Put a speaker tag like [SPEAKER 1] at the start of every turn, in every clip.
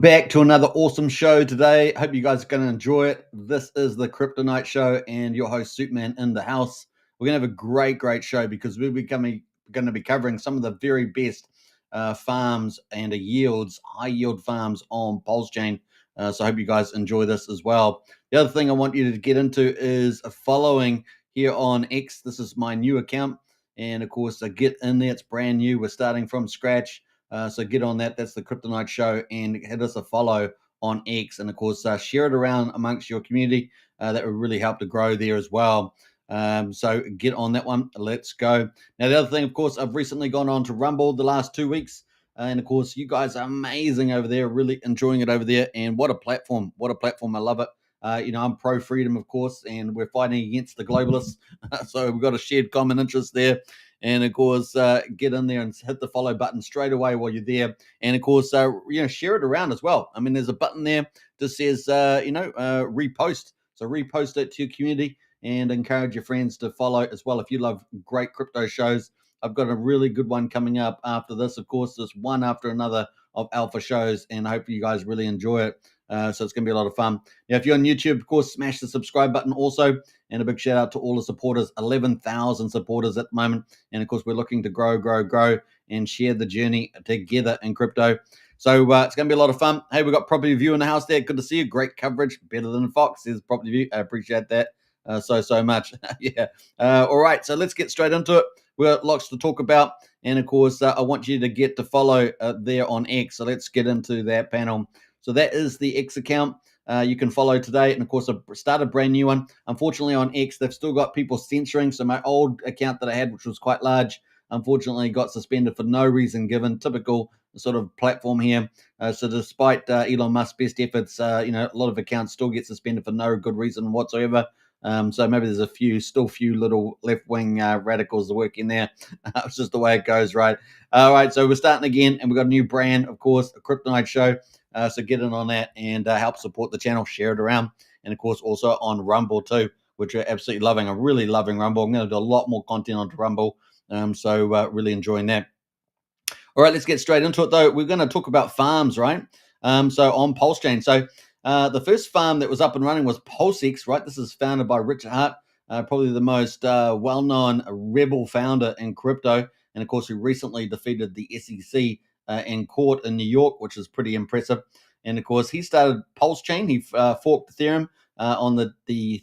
[SPEAKER 1] Back to another awesome show today. Hope you guys are going to enjoy it. This is the Crypto Night Show and your host, Superman, in the house. We're going to have a great show because we're going to be covering some of the very best farms and high yield farms on PULSECHAIN. So I hope you guys enjoy this as well. The other thing I want you to get into is following here on X. This is my new account. And of course, get in there. It's brand new. We're starting from scratch. So get on that. That's the Kryptonite Show, and hit us a follow on X, and of course share it around amongst your community. That would really help to grow there as well. So get on that one. Let's go. Now the other thing, of course, I've recently gone on to Rumble the last 2 weeks, and of course you guys are amazing over there. Really enjoying it over there, and what a platform! What a platform! I love it. I'm pro freedom, of course, and we're fighting against the globalists. So we've got a shared common interest there. And of course, get in there and hit the follow button straight away while you're there. And of course, share it around as well. I mean, there's a button there that says, repost. So repost it to your community and encourage your friends to follow as well. If you love great crypto shows, I've got a really good one coming up after this. Of course, there's one after another of alpha shows, and I hope you guys really enjoy it. So it's going to be a lot of fun. Now, if you're on YouTube, of course, smash the subscribe button also. And a big shout out to all the supporters, 11,000 supporters at the moment. And of course, we're looking to grow, and share the journey together in crypto. So it's going to be a lot of fun. Hey, we've got Property View in the house there. Good to see you. Great coverage. Better than VOX is Property View. I appreciate that so much. Yeah. All right. So let's get straight into it. We've got lots to talk about. And of course, I want you to get to follow there on X. So let's get into that panel. So that is the X account. You can follow today. And of course, I started a brand new one. Unfortunately, on X, they've still got people censoring. So my old account that I had, which was quite large, unfortunately got suspended for no reason given. Typical sort of platform here. So despite Elon Musk's best efforts, a lot of accounts still get suspended for no good reason whatsoever. So maybe there's a few little left-wing radicals working there. It's just the way it goes, right? All right, so we're starting again, and we've got a new brand, of course, a Kryptonite Show. So get in on that and help support the channel, share it around. And of course, also on Rumble too, which we're absolutely loving. I'm really loving Rumble. I'm going to do a lot more content on Rumble. So really enjoying that. All right, let's get straight into it though. We're going to talk about farms, right? So on PulseChain. So the first farm that was up and running was PulseX, right? This is founded by Richard Hart, probably the most well-known rebel founder in crypto. And of course, he recently defeated the SEC in court in New York, which is pretty impressive. And of course, he started PulseChain. He forked Ethereum on the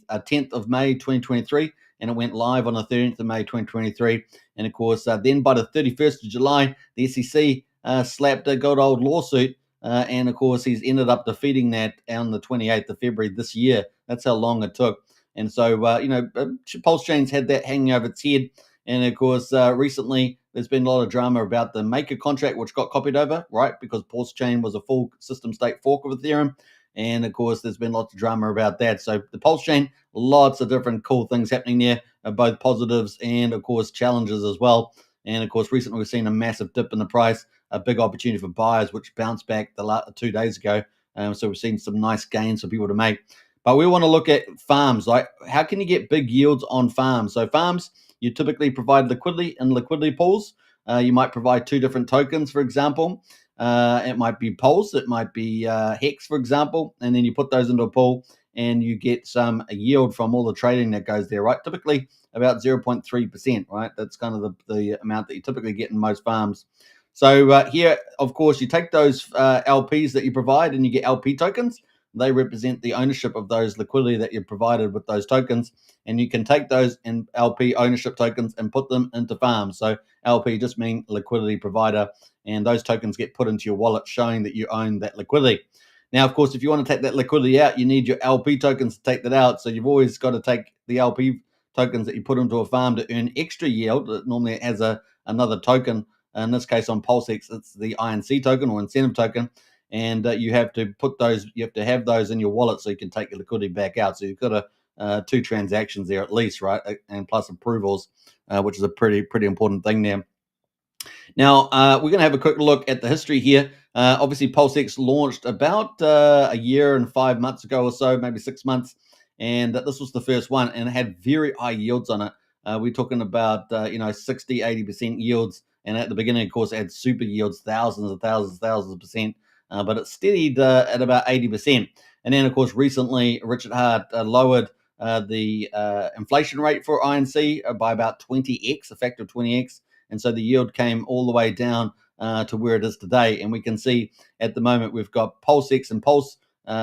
[SPEAKER 1] 10th of May 2023, and it went live on the 13th of May 2023. And of course, then by the 31st of July, the SEC slapped a good old lawsuit. And of course, he's ended up defeating that on the 28th of February this year. That's how long it took. And so, PulseChain's had that hanging over its head. And of course, recently there's been a lot of drama about the Maker contract, which got copied over, right? Because PulseChain was a full system state fork of Ethereum. And of course, there's been lots of drama about that. So the PulseChain, lots of different cool things happening there, both positives and of course challenges as well. And of course, recently we've seen a massive dip in the price, a big opportunity for buyers, which bounced back the last 2 days ago. So we've seen some nice gains for people to make. But we want to look at farms. Like, how can you get big yields on farms? So farms, you typically provide liquidity in liquidity pools. You might provide two different tokens, for example. It might be Pulse, it might be Hex, for example, and then you put those into a pool and you get some yield from all the trading that goes there, right? Typically about 0.3%, right? That's kind of the amount that you typically get in most farms. So here, of course, you take those LPs that you provide and you get LP tokens. They represent the ownership of those liquidity that you've provided with those tokens. And you can take those in LP ownership tokens and put them into farms. So LP just mean liquidity provider. And those tokens get put into your wallet showing that you own that liquidity. Now, of course, if you want to take that liquidity out, you need your LP tokens to take that out. So you've always got to take the LP tokens that you put into a farm to earn extra yield. Normally it has another token. In this case on PulseX, it's the INC token or incentive token. And you have to have those in your wallet so you can take your liquidity back out. So you've got two transactions there at least, right? And plus approvals, which is a pretty important thing there. Now, we're going to have a quick look at the history here. Obviously, PulseX launched about a year and 5 months ago or so, maybe 6 months. And this was the first one, and it had very high yields on it. We're talking about, 60, 80% yields. And at the beginning, of course, it had super yields, thousands of percent. but it's steadied at about 80%. And then, of course, recently Richard Hart lowered the inflation rate for INC by about 20x, a factor of 20x. And so the yield came all the way down to where it is today. And we can see at the moment we've got PulseX and Pulse,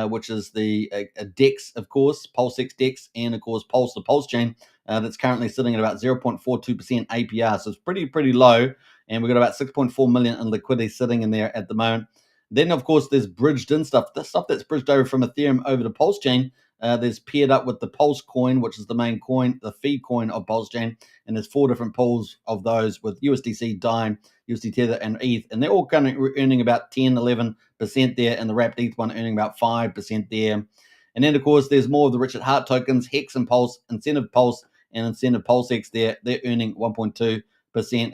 [SPEAKER 1] which is the DEX, of course, PulseX DEX, and of course Pulse, the Pulse chain, that's currently sitting at about 0.42% APR. So it's pretty low. And we've got about 6.4 million in liquidity sitting in there at the moment. Then, of course, there's bridged in stuff. The stuff that's bridged over from Ethereum over to Pulse chain, there's paired up with the Pulse coin, which is the main coin, the fee coin of Pulse chain. And there's 4 different pools of those with USDC, Dime, USD Tether, and ETH. And they're all kind of earning about 10, 11% there, and the wrapped ETH one earning about 5% there. And then, of course, there's more of the Richard Hart tokens, Hex and Pulse, Incentive Pulse, and Incentive PulseX there. They're earning 1.2%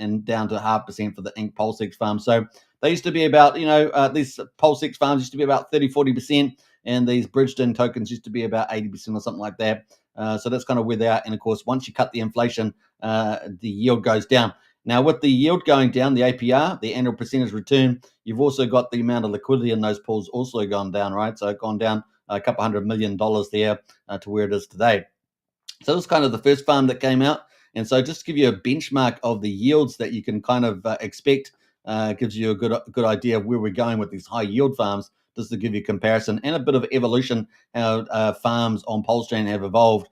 [SPEAKER 1] and down to 0.5% for the Inc. PulseX farm. So they used to be about, these PulseX farms used to be about 30, 40%, and these bridged in tokens used to be about 80% or something like that. So that's kind of where they are. And of course, once you cut the inflation, the yield goes down. Now, with the yield going down, the APR, the annual percentage return, you've also got the amount of liquidity in those pools also gone down, right? So gone down a couple $100 million there to where it is today. So this is kind of the first farm that came out. And so just to give you a benchmark of the yields that you can kind of expect, gives you a good idea of where we're going with these high yield farms, just to give you a comparison and a bit of evolution how farms on PulseChain have evolved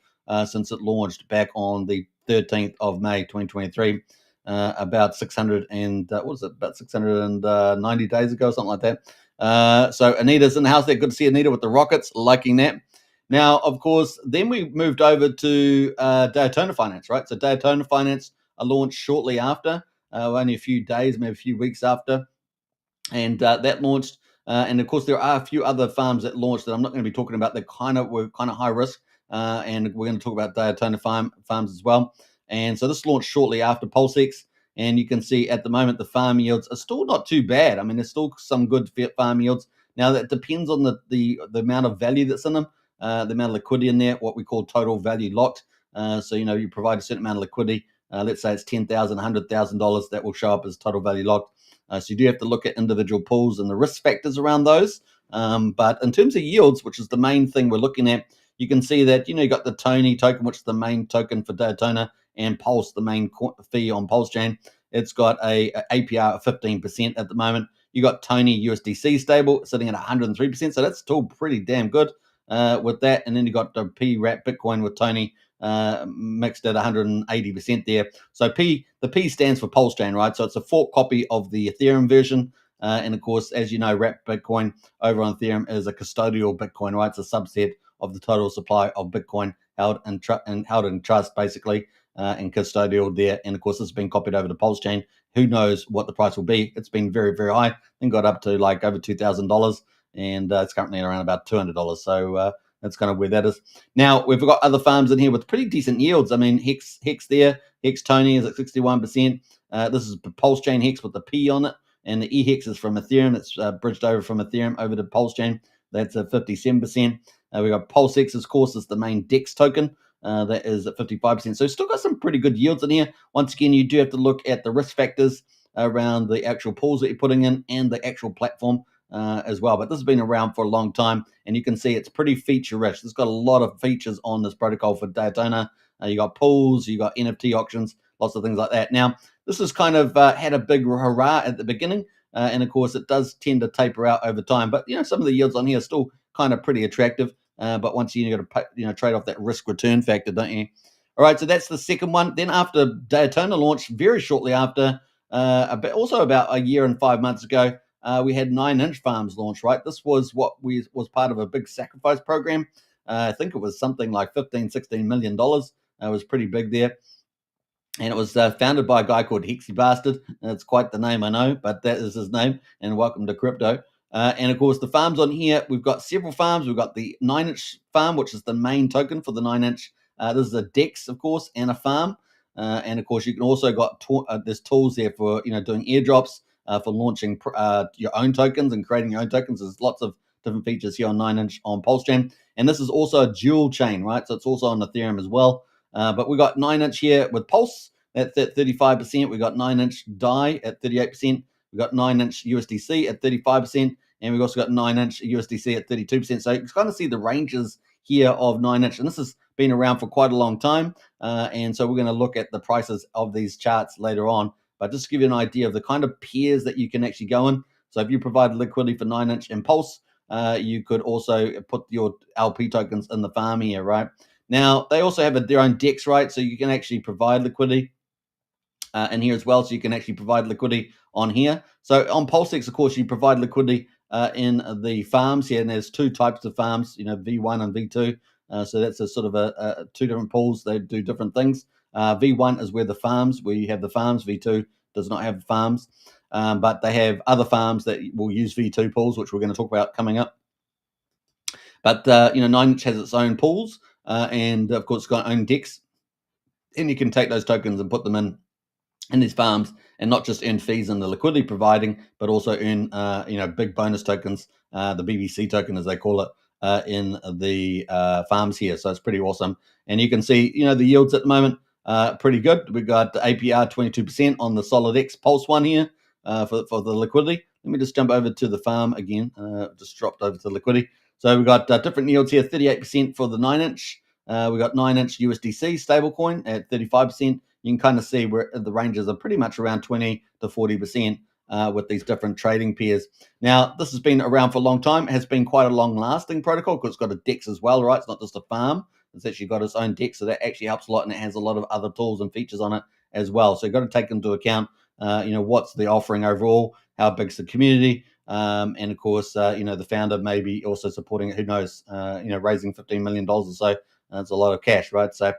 [SPEAKER 1] since it launched back on the 13th of May 2023, about 600 and what was it, about 690 days ago, something like that. So Anita's in the house there. Good to see Anita with the rockets, liking that. Now, of course, then we moved over to Daytona Finance, right? So Daytona Finance launched shortly after, only a few days, maybe a few weeks after. And that launched. And of course, there are a few other farms that launched that I'm not going to be talking about. They were kind of high risk. And we're going to talk about Daytona farms as well. And so this launched shortly after PulseX. And you can see at the moment, the farm yields are still not too bad. I mean, there's still some good farm yields. Now, that depends on the amount of value that's in them. The amount of liquidity in there, what we call total value locked. So, you provide a certain amount of liquidity. Let's say it's $10,000, $100,000, that will show up as total value locked. So you do have to look at individual pools and the risk factors around those. But in terms of yields, which is the main thing we're looking at, you can see that, you got the Tony token, which is the main token for Daytona, and Pulse, the main fee on Pulse Chain. It's got a APR of 15% at the moment. You got Tony USDC stable sitting at 103%. So that's still pretty damn good. With that, and then you got the P-Wrap Bitcoin with Tony mixed at 180% there. So the P stands for Pulse Chain, right? So it's a fork copy of the Ethereum version. And of course, as you know, Wrap Bitcoin over on Ethereum is a custodial Bitcoin, right? It's a subset of the total supply of Bitcoin held in trust, basically, and custodial there. And of course, this has been copied over to Pulse Chain. Who knows what the price will be? It's been very, very high and got up to like over $2,000. And it's currently around about $200. So that's kind of where that is. Now, we've got other farms in here with pretty decent yields. I mean, Hex there, Hex Tony is at 61%. This is Pulse Chain Hex with the P on it. And the eHex is from Ethereum. It's bridged over from Ethereum over to Pulse Chain. That's at 57%. We've got PulseX, of course, is the main DEX token. That is at 55%. So still got some pretty good yields in here. Once again, you do have to look at the risk factors around the actual pools that you're putting in and the actual platform as well. But this has been around for a long time, and you can see it's pretty feature rich. It's got a lot of features on this protocol for Daytona. You got pools, you got NFT auctions, lots of things like that. Now, this has kind of had a big hurrah at the beginning, and of course, it does tend to taper out over time. But some of the yields on here are still kind of pretty attractive. But once you got to trade off that risk return factor, don't you? All right, so that's the second one. Then after Daytona launched, very shortly after, also about a year and 5 months ago, we had 9-inch farms launch, right? This was was part of a big sacrifice program. I think it was something like $15-16 million. It was pretty big there. And it was founded by a guy called Hexy Bastard. It's quite the name, I know, but that is his name. And welcome to crypto. And of course, the farms on here, we've got several farms. We've got the 9-inch farm, which is the main token for the 9-inch. This is a DEX, of course, and a farm. And of course, you can also got there's tools there for doing airdrops, for launching your own tokens and creating your own tokens. There's lots of different features here on 9-inch on PulseChain. And this is also a dual chain, right? So it's also on Ethereum as well. But we got 9-inch here with Pulse. That's at 35%. We got 9-inch DAI at 38%. We got 9-inch USDC at 35%. and we've also got 9-inch USDC at 32%. So you can kind of see the ranges here of 9-inch, and this has been around for quite a long time. And so we're going to look at the prices of these charts later on. But just to give you an idea of the kind of pairs that you can actually go in. So if you provide liquidity for 9-inch and Pulse, you could also put your LP tokens in the farm here, right? Now, they also have their own DEX, right? So you can actually provide liquidity in here as well. So you can actually provide liquidity on here. So on PulseX, of course, you provide liquidity in the farms here. And there's two types of farms, V1 and V2. So that's a sort of a two different pools. They do different things. V1 is where you have the farms. V2 does not have farms. But they have other farms that will use V2 pools, which we're going to talk about coming up. But 9-inch has its own pools, and of course, it's got its own DEX, and you can take those tokens and put them in these farms, and not just earn fees in the liquidity providing, but also earn big bonus tokens, the BBC token as they call it, in the farms here. So it's pretty awesome, and you can see the yields at the moment pretty good. We got APR 22% on the SolidX Pulse one here for the liquidity. Let me just jump over to the farm again. Just dropped over to liquidity. So we've got different yields here. 38% for the 9-inch. We got 9-inch USDC stablecoin at 35%. You can kind of see where the ranges are pretty much around 20 to 40% with these different trading pairs. Now, this has been around for a long time. It has been quite a long-lasting protocol because it's got a DEX as well, right? It's not just a farm. It's actually got its own DEX, so that actually helps a lot, and it has a lot of other tools and features on it as well. So you've got to take into account, what's the offering overall, how big's the community, and of course, the founder may be also supporting it. Who knows? Raising $15 million or so. That's a lot of cash, right? So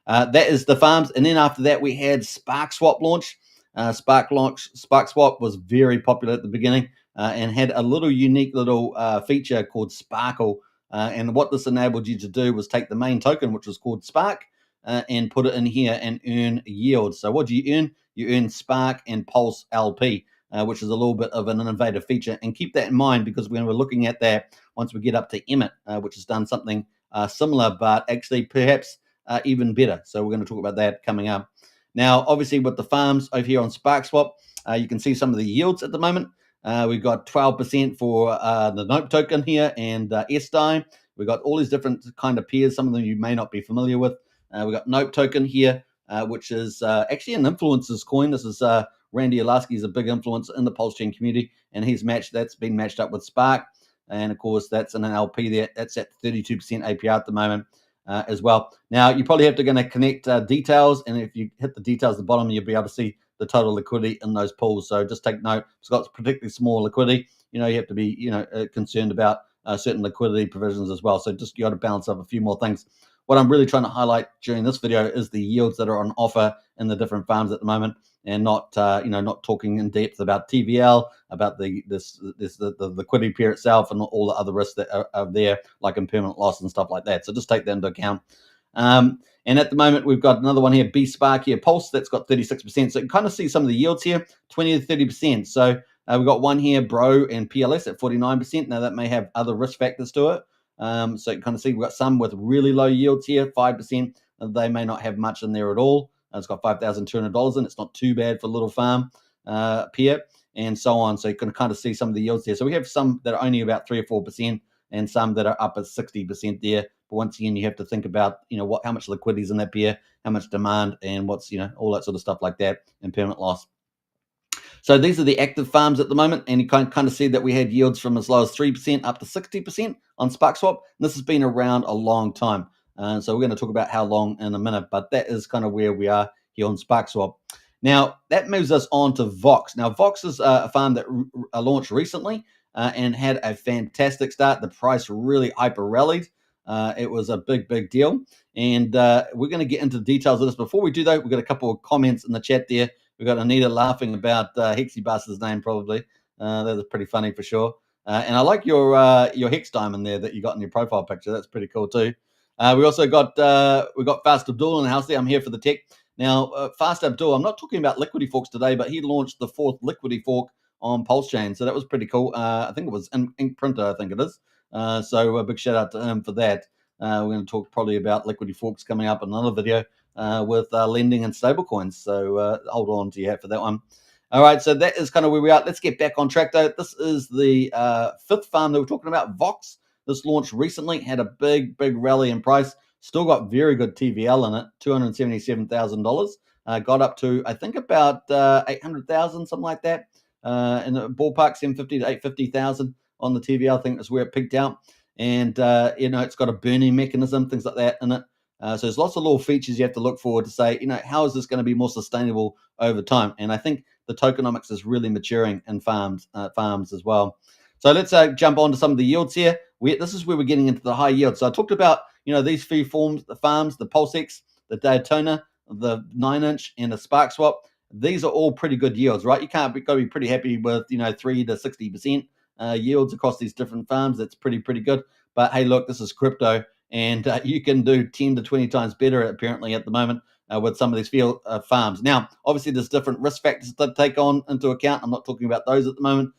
[SPEAKER 1] that is the farms. And then after that, we had SparkSwap launch. SparkSwap was very popular at the beginning and had a little unique little feature called Sparkle. And what this enabled you to do was take the main token, which was called Spark, and put it in here and earn yield. So what do you earn? You earn Spark and Pulse LP, which is a little bit of an innovative feature. And keep that in mind, because when we're looking at that, once we get up to EMIT, which has done something similar, but actually perhaps even better. So we're going to talk about that coming up. Now, obviously, with the farms over here on SparkSwap, you can see some of the yields at the moment. We've got 12% for the NOPE token here and SDI. We've got all these different kind of pairs. Some of them you may not be familiar with. We've got NOPE token here, which is actually an influencer's coin. This is Randy Olasky is a big influencer in the PulseChain community, and that's been matched up with Spark. And of course, that's in an LP there. That's at 32% APR at the moment as well. Now, you probably have to connect details, and if you hit the details at the bottom, you'll be able to see the total liquidity in those pools. So just take note. It's got particularly small liquidity. You have to be concerned about certain liquidity provisions as well. So just you got to balance up a few more things. What I'm really trying to highlight during this video is the yields that are on offer in the different farms at the moment, and not talking in depth about TVL, about the liquidity pair itself, and all the other risks that are there, like impermanent loss and stuff like that. So just take that into account. And at the moment, we've got another one here, B Spark here, Pulse, that's got 36%. So you can kind of see some of the yields here, 20 to 30%. So we've got one here, Bro and PLS at 49%. Now that may have other risk factors to it. So you can kind of see we've got some with really low yields here, 5%. They may not have much in there at all. It's got $5,200 in. It's not too bad for a little farm pair, and so on. So you can kind of see some of the yields there. So we have some that are only about 3 or 4%, and some that are up at 60% there. But once again, you have to think about how much liquidity is in that pair, how much demand, and what's all that sort of stuff like that, and permanent loss. So these are the active farms at the moment, and you can kind of see that we had yields from as low as 3% up to 60% on SparkSwap. And this has been around a long time. So we're going to talk about how long in a minute, but that is kind of where we are here on SparkSwap. Now, that moves us on to VOX. Now, VOX is a farm that launched recently and had a fantastic start. The price really hyper rallied. It was a big deal. And we're going to get into the details of this. Before we do, though, we've got a couple of comments in the chat there. We've got Anita laughing about Hexibus's name, probably. That was pretty funny for sure. And I like your Hex diamond there that you got in your profile picture. That's pretty cool too. We also got Fast Abdul in the house there. I'm here for the tech. Now, Fast Abdul, I'm not talking about liquidity forks today, but he launched the 4th liquidity fork on PulseChain. So that was pretty cool. I think it was Ink Printer, I think it is. So a big shout out to him for that. We're going to talk probably about liquidity forks coming up in another video with lending and stablecoins. So hold on to your hat for that one. All right, so that is kind of where we are. Let's get back on track, though. This is the fifth farm that we're talking about, VOX. This launched recently, had a big rally in price. Still got very good TVL in it, $277,000. Got up to, I think, about 800,000, something like that. In the ballpark, 750 to 850,000 on the TVL. I think that's where it peaked out. And it's got a burning mechanism, things like that in it. So there's lots of little features you have to look forward to say, how is this going to be more sustainable over time? And I think the tokenomics is really maturing in farms as well. So let's jump on to some of the yields here. This is where we're getting into the high yield. So I talked about these few farms, the PulseX, the Daytona, the 9-inch, and the Spark Swap. These are all pretty good yields, right? You can't got to be pretty happy with 3 to 60% yields across these different farms. That's pretty good. But hey, look, this is crypto, and you can do 10 to 20 times better apparently at the moment with some of these field farms. Now, obviously, there's different risk factors to take into account. I'm not talking about those at the moment,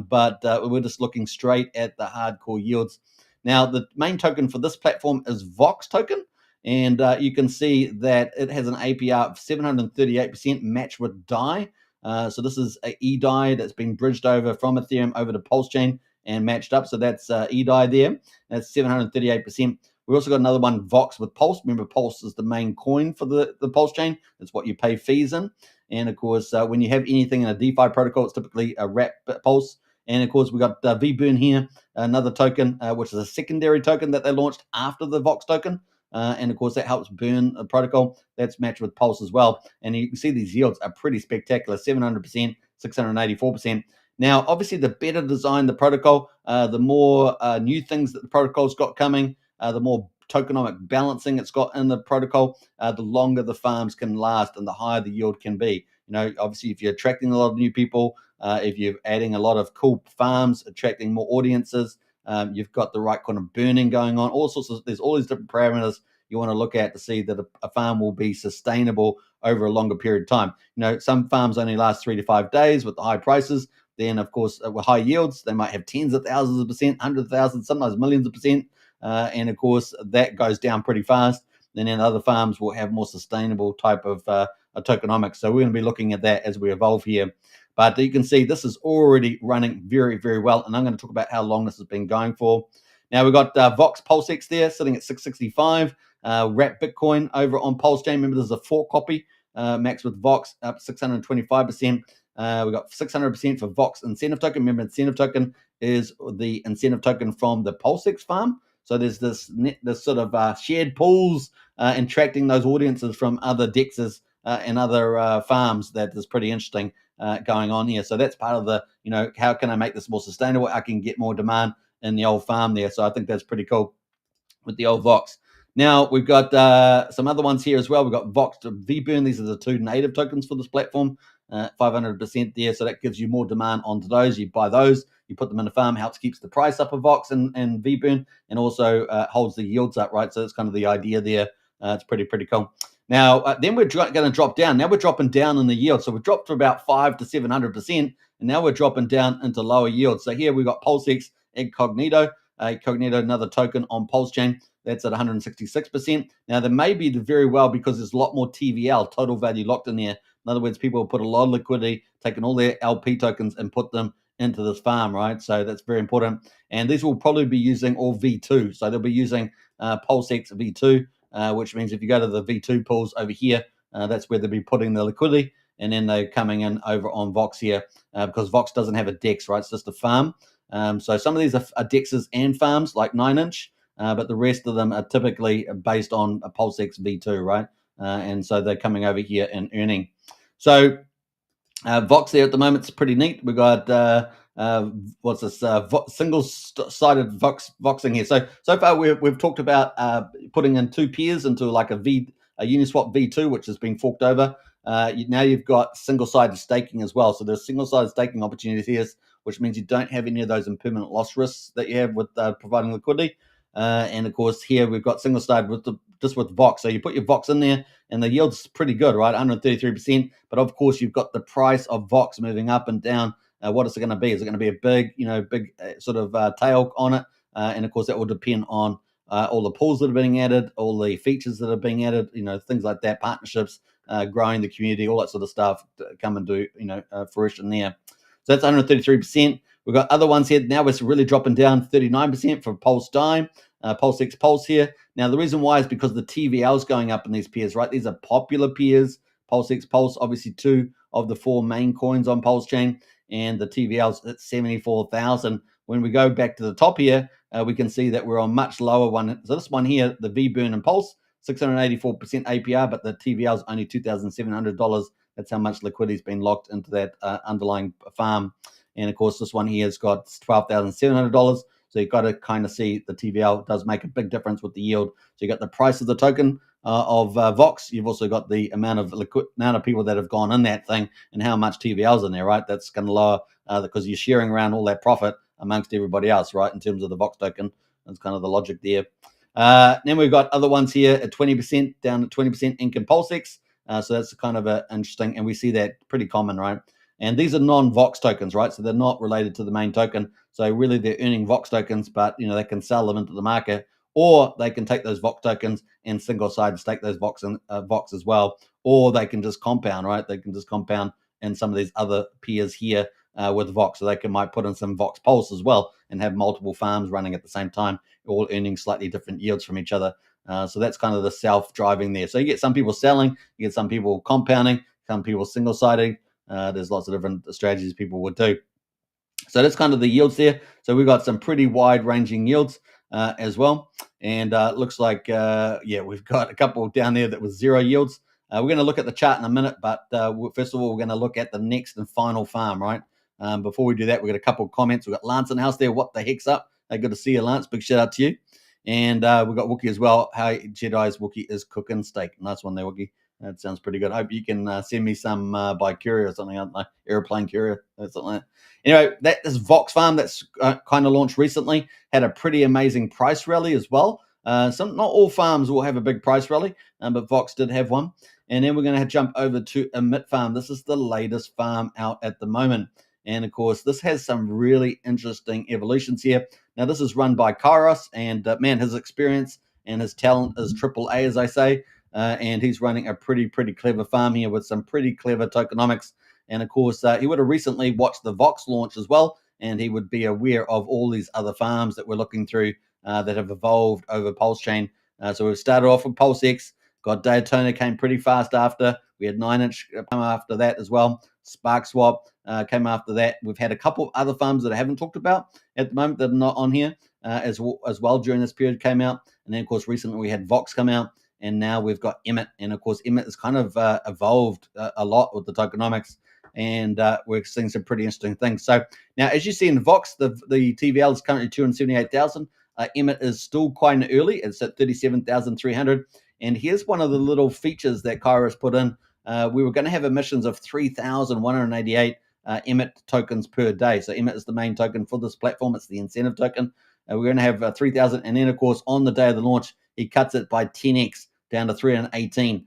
[SPEAKER 1] but we're just looking straight at the hardcore yields. Now, the main token for this platform is VOX token, and you can see that it has an APR of 738% matched with DAI. So this is a eDAI that's been bridged over from Ethereum over to PulseChain and matched up. So that's eDAI there. That's 738%. We also got another one, VOX with Pulse. Remember, Pulse is the main coin for the Pulse chain. That's what you pay fees in. And of course, when you have anything in a DeFi protocol, it's typically a wrap Pulse. And of course, we got VBurn here, another token, which is a secondary token that they launched after the VOX token. And of course, that helps burn a protocol. That's matched with Pulse as well. And you can see these yields are pretty spectacular, 700%, 684%. Now, obviously, the better designed the protocol, the more new things that the protocol's got coming, the more tokenomic balancing it's got in the protocol, the longer the farms can last and the higher the yield can be. Obviously, if you're attracting a lot of new people, if you're adding a lot of cool farms, attracting more audiences, you've got the right kind of burning going on. There's all these different parameters you want to look at to see that a farm will be sustainable over a longer period of time. Some farms only last 3 to 5 days with the high prices. Then, of course, with high yields, they might have tens of thousands of percent, hundreds of thousands, sometimes millions of percent. And of course, that goes down pretty fast. And then other farms will have more sustainable type of tokenomics. So we're going to be looking at that as we evolve here. But you can see this is already running very well. And I'm going to talk about how long this has been going for. Now we've got VOX PulseX there sitting at 665. Wrap Bitcoin over on PulseChain. Remember, there's a fork copy max with VOX up 625%. We got 600% for VOX incentive token. Remember, incentive token is the incentive token from the PulseX farm. So there's this sort of shared pools and attracting those audiences from other dexes and other farms. That is pretty interesting going on here. So that's part of the, how can I make this more sustainable? I can get more demand in the old farm there. So I think that's pretty cool with the old VOX. Now we've got some other ones here as well. We've got VOX to VBurn. These are the two native tokens for this platform, 500% there. So that gives you more demand onto those. You buy those, you put them in the farm, helps keeps the price up of VOX and VBurn, and also holds the yields up, right? So that's kind of the idea there. It's pretty cool. Now, then we're going to drop down. Now we're dropping down in the yield. So we've dropped to about 5 to 700%, and now we're dropping down into lower yields. So here we've got PulseX Incognito. Cognito, another token on PulseChain, that's at 166%. Now, there may be very well because there's a lot more TVL, total value, locked in there. In other words, people will put a lot of liquidity, taking all their LP tokens and put them into this farm, right? So that's very important. And these will probably be using all V2. So they'll be using PulseX V2, which means if you go to the V2 pools over here, that's where they'll be putting the liquidity. And then they're coming in over on VOX here because VOX doesn't have a DEX, right? It's just a farm. So some of these are dexes and farms like 9-inch, but the rest of them are typically based on a PulseX V2, right? And so they're coming over here and earning. So VOX there at the moment is pretty neat. We've got what's this single-sided voxing here. So far we've talked about putting in two pairs into like a Uniswap V2, which has been forked over. Now you've got single-sided staking as well. So there's single-sided staking opportunities here, which means you don't have any of those impermanent loss risks that you have with providing liquidity. And of course, here we've got single-sided just with VOX. So you put your VOX in there, and the yield's pretty good, right? 133%. But of course, you've got the price of VOX moving up and down. What is it going to be? Is it going to be a big sort of tail on it? And of course, that will depend on all the pools that are being added, all the features that are being added, things like that, partnerships, growing the community, all that sort of stuff to come and do, fruition there. So that's 133%. We've got other ones here. Now we're really dropping down 39% for Pulse Dime, PulseX Pulse here. Now, the reason why is because the TVL is going up in these pairs, right? These are popular pairs. PulseX Pulse, obviously 2 of the 4 main coins on PulseChain, and the TVL's at 74,000. When we go back to the top here, we can see that we're on much lower one. So this one here, the VBurn and Pulse, 684% APR, but the TVL is only $2,700. That's how much liquidity's been locked into that underlying farm. And of course, this one here has got $12,700. So you've got to kind of see the TVL does make a big difference with the yield. So you got the price of the token of VOX. You've also got the amount of people that have gone in that thing and how much TVL's in there, right? That's going to lower because you're sharing around all that profit amongst everybody else, right? In terms of the VOX token, that's kind of the logic there. Then we've got other ones here at 20%, down to 20% Ink and PulseX. So that's kind of interesting, and we see that pretty common, right? And these are non-VOX tokens, right? So they're not related to the main token. So really they're earning VOX tokens, but they can sell them into the market, or they can take those VOX tokens and single-side stake those VOX as well, or they can just compound, right? They can just compound in some of these other peers here with VOX. So they might put in some VOX Pulse as well and have multiple farms running at the same time, all earning slightly different yields from each other. So that's kind of the self-driving there. So you get some people selling, you get some people compounding, some people single-siding. There's lots of different strategies people would do. So that's kind of the yields there. So we've got some pretty wide-ranging yields as well. And looks like, we've got a couple down there that was 0 yields. We're going to look at the chart in a minute, but first of all, we're going to look at the next and final farm, right? Before we do that, we've got a couple of comments. We've got Lance in the house there. What the heck's up? Good to see you, Lance. Big shout out to you. And we've got Wookie as well. How Jedi's Wookie is cooking steak. Nice one there, Wookie. That sounds pretty good. I hope you can send me some by courier or something, like airplane courier or something like that. Anyway, this VOX farm that's kind of launched recently had a pretty amazing price rally as well. Not all farms will have a big price rally, but VOX did have one. And then we're going to jump over to EMIT farm. This is the latest farm out at the moment. And of course, this has some really interesting evolutions here. Now, this is run by Kairos, and man, his experience and his talent is AAA, as I say. And he's running a pretty clever farm here with some pretty clever tokenomics. And of course, he would have recently watched the VOX launch as well, and he would be aware of all these other farms that we're looking through that have evolved over PulseChain. So we've started off with PulseX, got Daytona came pretty fast after. We had 9inch come after that as well. SparkSwap came after that. We've had a couple of other farms that I haven't talked about at the moment that are not on here as well during this period came out. And then, of course, recently we had VOX come out. And now we've got EMIT. And, of course, EMIT has kind of evolved a lot with the tokenomics. And we're seeing some pretty interesting things. So now, as you see in VOX, the TVL is currently 278,000. EMIT is still quite early. It's at 37,300. And here's one of the little features that Kairos put in. We were going to have emissions of 3,188 EMIT tokens per day. So EMIT is the main token for this platform. It's the incentive token. We're going to have 3,000. And then, of course, on the day of the launch, he cuts it by 10x down to 318.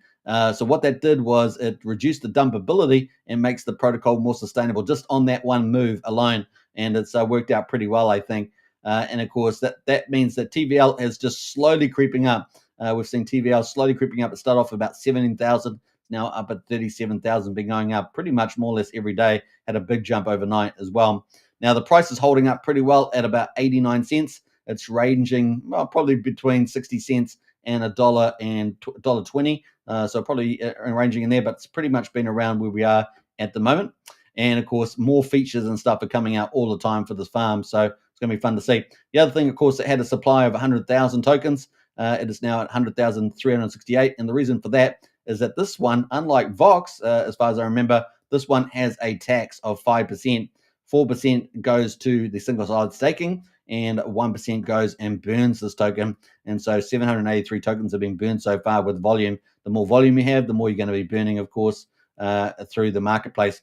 [SPEAKER 1] So what that did was it reduced the dumpability and makes the protocol more sustainable just on that one move alone. And it's worked out pretty well, I think. And of course, that means that TVL is just slowly creeping up. We've seen TVL slowly creeping up. It started off about 17,000, now up at 37,000, been going up pretty much more or less every day. Had a big jump overnight as well. Now the price is holding up pretty well at about 89 cents. It's ranging probably between 60 cents and $1 and $1.20. So probably ranging in there, but it's pretty much been around where we are at the moment. And of course, more features and stuff are coming out all the time for this farm. So it's going to be fun to see. The other thing, of course, it had a supply of 100,000 tokens. It is now at 100,368. And the reason for that is that this one, unlike VOX, as far as I remember, this one has a tax of 5%. 4% goes to the single-sided staking, and 1% goes and burns this token. And so 783 tokens have been burned so far with volume. The more volume you have, the more you're going to be burning, of course, through the marketplace.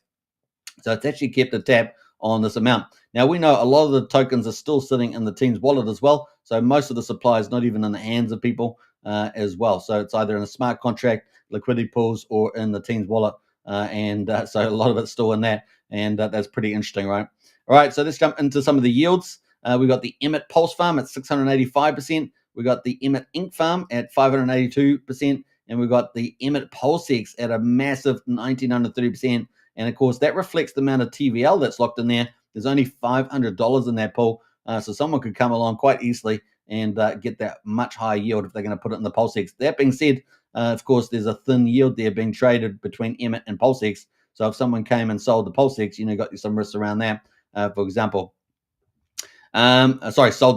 [SPEAKER 1] So it's actually kept a tab on this amount. Now, we know a lot of the tokens are still sitting in the team's wallet as well. So most of the supply is not even in the hands of people as well. So it's either in a smart contract, liquidity pools, or in the team's wallet. So a lot of it's still in that. And that's pretty interesting, right? All right, so let's jump into some of the yields. We've got the EMIT Pulse farm at 685%. We've got the EMIT Ink farm at 582%. and we've got the EMIT PULSECH at a massive 1930%. And of course, that reflects the amount of TVL that's locked in there. There's only $500 in that pool, so someone could come along quite easily and get that much higher yield if they're going to put it in the PULSECH. That being said, of course, there's a thin yield there being traded between EMIT and PULSECH. So if someone came and sold the PULSECH, got some risks around that. For example, sold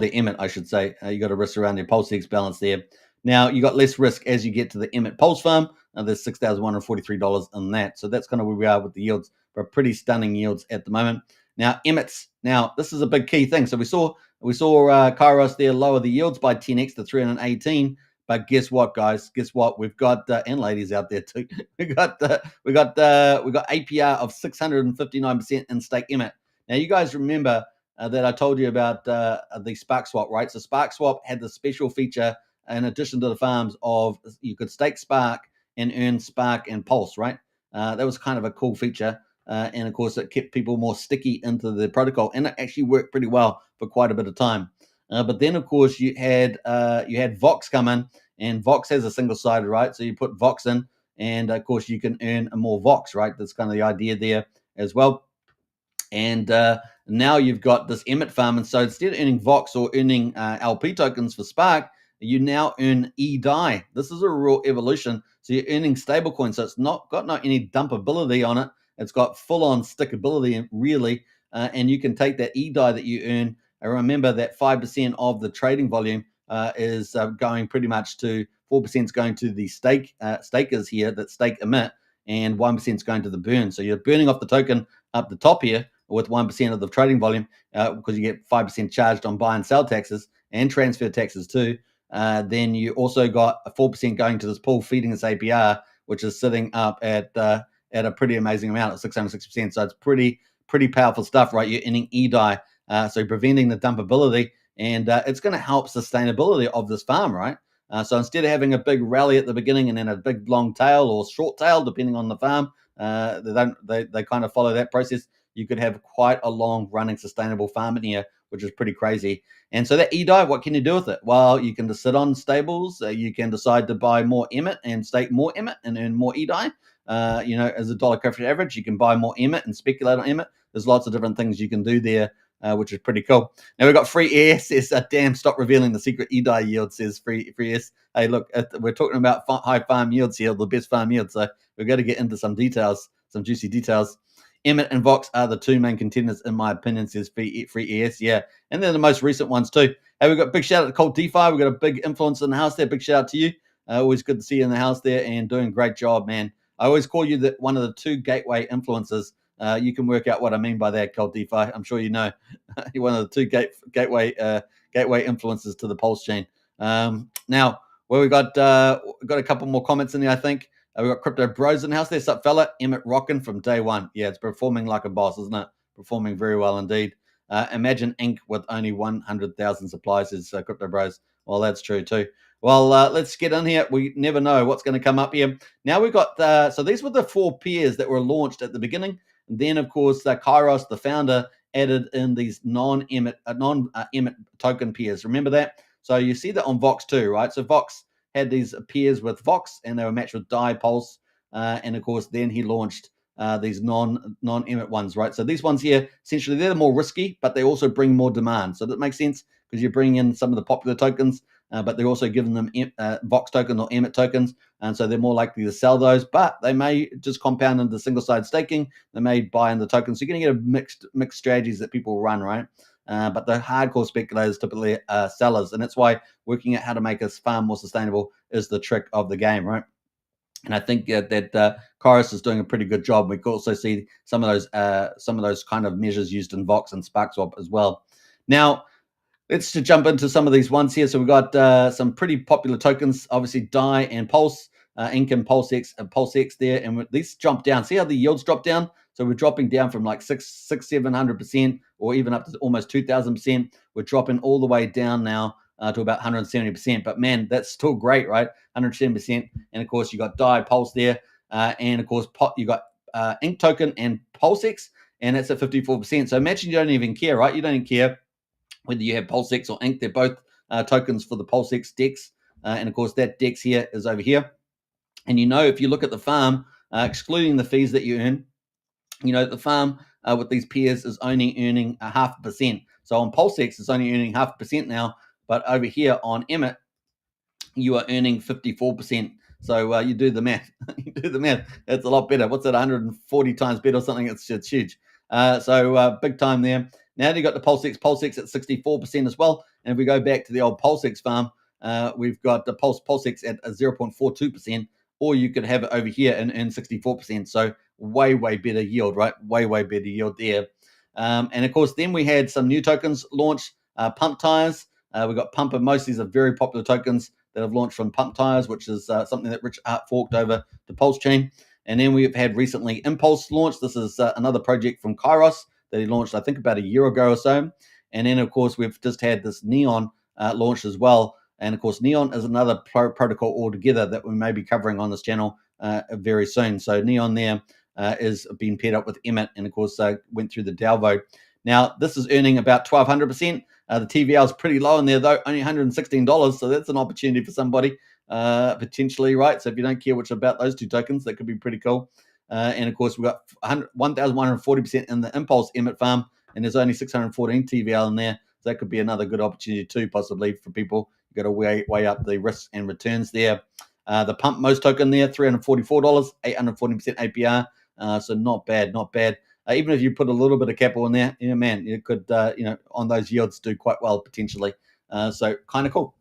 [SPEAKER 1] the EMIT, I should say. You got a risk around your PULSECH balance there. Now you got less risk as you get to the EMIT Pulse Farm. There's $6,143 in that. So that's kind of where we are with the yields, but pretty stunning yields at the moment. Now EMITs. Now this is a big key thing. So we saw Kairos there lower the yields by 10x to 318. But guess what, guys? Guess what? We've got and ladies out there too. we got APR of 659% in stake EMIT. Now you guys remember that I told you about the Spark Swap, right? So Spark Swap had the special feature in addition to the farms of you could stake Spark and earn Spark and Pulse, right? That was kind of a cool feature. And of course, it kept people more sticky into the protocol, and it actually worked pretty well for quite a bit of time. But then, of course, you had VOX come in, and VOX has a single-sided, right? So you put VOX in, and of course, you can earn more VOX, right? That's kind of the idea there as well. And now you've got this EMIT farm, and so instead of earning VOX or earning LP tokens for Spark, you now earn EDI. This is a real evolution. So you're earning stablecoins, so it's not got any dumpability on it. It's got full-on stickability, really, and you can take that EDI that you earn. And remember that 5% of the trading volume is going pretty much to 4% is going to the stakers here that stake EMIT, and 1% is going to the burn. So you're burning off the token up the top here with 1% of the trading volume because you get 5% charged on buy and sell taxes and transfer taxes too. Then you also got a 4% going to this pool feeding this APR, which is sitting up at a pretty amazing amount of 660%. So it's pretty powerful stuff, right? You're earning EDI, so preventing the dumpability, and it's going to help sustainability of this farm, right? So instead of having a big rally at the beginning and then a big long tail or short tail, depending on the farm, they kind of follow that process. You could have quite a long running sustainable farm in here, which is pretty crazy. And so that EDI, what can you do with it? Well, you can just sit on stables. You can decide to buy more EMIT and stake more EMIT and earn more EDI. As a dollar coverage average, you can buy more EMIT and speculate on EMIT. There's lots of different things you can do there, which is pretty cool. Now we've got Free ES. Says, damn, stop revealing the secret EDI yield, says Free ES. Hey, look, we're talking about high farm yields here, the best farm yield. So we've got to get into some details, some juicy details. EMIT and VOX are the two main contenders, in my opinion, says Free ES. Yeah, and they're the most recent ones too. Hey, we've got a big shout out to Cold DeFi. We've got a big influence in the house there. Big shout out to you. Always good to see you in the house there and doing a great job, man. I always call you one of the two gateway influencers. You can work out what I mean by that, Cold DeFi. I'm sure you know. You're one of the two gateway influencers to the Pulse chain. Now, where we got a couple more comments in there, I think. We've got Crypto Bros in the house there. Sup, fella? EMIT rocking from day one. Yeah, it's performing like a boss, isn't it? Performing very well indeed. Imagine Inc. with only 100,000 supplies is Crypto Bros. Well, that's true too. Well, let's get in here. We never know what's going to come up here. Now we've got, so these were the 4 pairs that were launched at the beginning. And then, of course, Kairos, the founder, added in these non-EMIT token pairs. Remember that? So you see that on VOX too, right? So VOX had these pairs with VOX, and they were matched with DAI, Pulse, and of course, then he launched these non-EMIT ones, right? So these ones here, essentially, they're more risky, but they also bring more demand. So that makes sense because you're bringing in some of the popular tokens, but they're also giving them VOX tokens or EMIT tokens, and so they're more likely to sell those. But they may just compound into single-side staking. They may buy in the tokens. So you're going to get a mixed strategies that people run, right? But the hardcore speculators typically are sellers, and that's why working out how to make a farm more sustainable is the trick of the game, right? And I think that Kairos is doing a pretty good job. We can also see some of those kind of measures used in VOX and SparkSwap as well. Now, let's just jump into some of these ones here. So we've got some pretty popular tokens, obviously DAI and Pulse, Inc. and PulseX there, and these jump down. See how the yields drop down? So we're dropping down from like 700%, or even up to almost 2,000%. We're dropping all the way down now to about 170%. But man, that's still great, right? 170%. And of course, you got DAI, Pulse there, and of course, you got Inc. token and PulseX, and that's at 54%. So imagine you don't even care, right? You don't even care whether you have PulseX or Inc. They're both tokens for the PulseX DEX. And of course, that DEX here is over here. And if you look at the farm, excluding the fees that you earn, the farm with these peers is only earning 0.5%. So on PulseX, it's only earning 0.5% now, but over here on EMIT, you are earning 54%. So you do the math. You do the math. It's a lot better. What's that? 140 times better or something? It's huge. So big time there. Now you got the PulseX at 64% as well. And if we go back to the old PulseX farm, we've got the PulseX at 0.42%, or you could have it over here and earn 64%. So way better yield, right? Way better yield there. And of course, then we had some new tokens launch. Pump tires. We got Pump, and most of these are very popular tokens that have launched from Pump Tires, which is something that Rich Hart forked over to PulseChain. And then we've had recently Impulse launch. This is another project from Kairos that he launched, I think, about a year ago or so. And then, of course, we've just had this Neon launch as well. And, of course, Neon is another protocol altogether that we may be covering on this channel very soon. So Neon there is being paired up with EMIT, and, of course, went through the DAO vote. Now, this is earning about 1,200%. The TVL is pretty low in there, though, only $116. So that's an opportunity for somebody potentially, right? So if you don't care much about those two tokens, that could be pretty cool. And of course, we've got 1,140% in the Impulse EMIT farm, and there's only 614 TVL in there. So that could be another good opportunity too, possibly for people. You've got to weigh up the risks and returns there. The Pump Most token there, $344, 840% APR. So not bad. Even if you put a little bit of capital in there, man, you could, on those yields do quite well potentially. So kind of cool.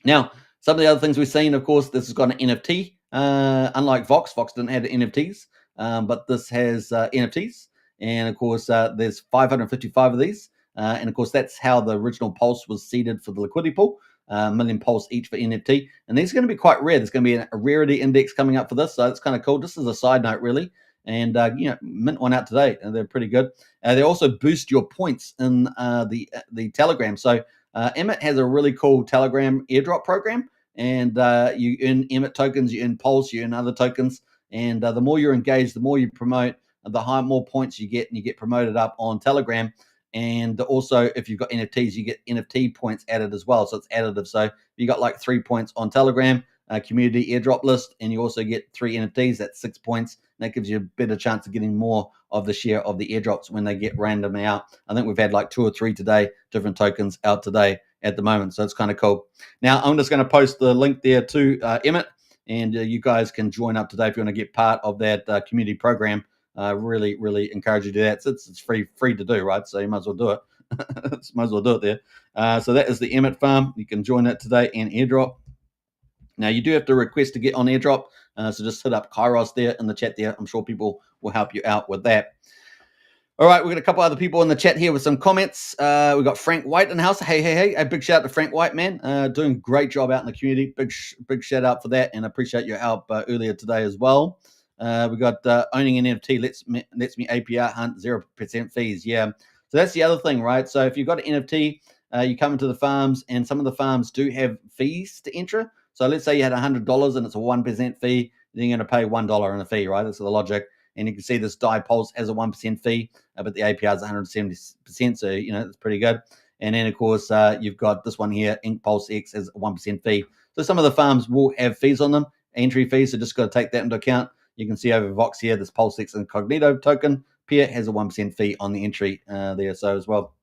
[SPEAKER 1] Now, some of the other things we've seen, of course, this has got an NFT. Unlike VOX didn't have NFTs, but this has NFTs. And of course, there's 555 of these. And of course, that's how the original Pulse was seeded for the liquidity pool. Million Pulse each for NFT. And these are going to be quite rare. There's going to be a rarity index coming up for this. So it's kind of cool. Just as a side note, really. And mint one out today, and they're pretty good. They also boost your points in the Telegram. So EMIT has a really cool Telegram airdrop program, and you earn EMIT tokens, you earn Pulse, you earn other tokens, and the more you're engaged, the more you promote, the more points you get, and you get promoted up on Telegram. And also, if you've got NFTs, you get NFT points added as well. So it's additive. So you got like 3 points on Telegram, community airdrop list, and you also get 3 NFTs. That's 6 points. And that gives you a better chance of getting more of the share of the airdrops when they get randomly out. I think we've had like 2 or 3 today, different tokens out today at the moment. So it's kind of cool. Now, I'm just going to post the link there to EMIT, and you guys can join up today if you want to get part of that community program. Really encourage you to do that. It's free to do, right? So you might as well do it. Might as well do it there. So that is the EMIT farm. You can join it today and airdrop. Now, you do have to request to get on airdrop. So just hit up Kairos there in the chat there. I'm sure people will help you out with that. All right, we've got a couple other people in the chat here with some comments. We've got Frank White in the house. Hey. A big shout out to Frank White, man. Doing a great job out in the community. Big shout out for that, and I appreciate your help earlier today as well. We got owning an NFT lets me APR hunt 0% fees. Yeah, so that's the other thing, right? So if you've got an NFT, you come into the farms, and some of the farms do have fees to enter. So let's say you had $100 and it's a 1% fee, then you're going to pay $1 in a fee, right? That's the logic. And you can see this DAI Pulse has a 1% fee, but the APR is 170%, so it's pretty good. And then of course you've got this one here, Ink Pulse X, has a 1% fee. So some of the farms will have fees on them, entry fees. So just got to take that into account. You can see over VOX here, this PulseX Incognito token pair has a 1% fee on the entry there, so as well.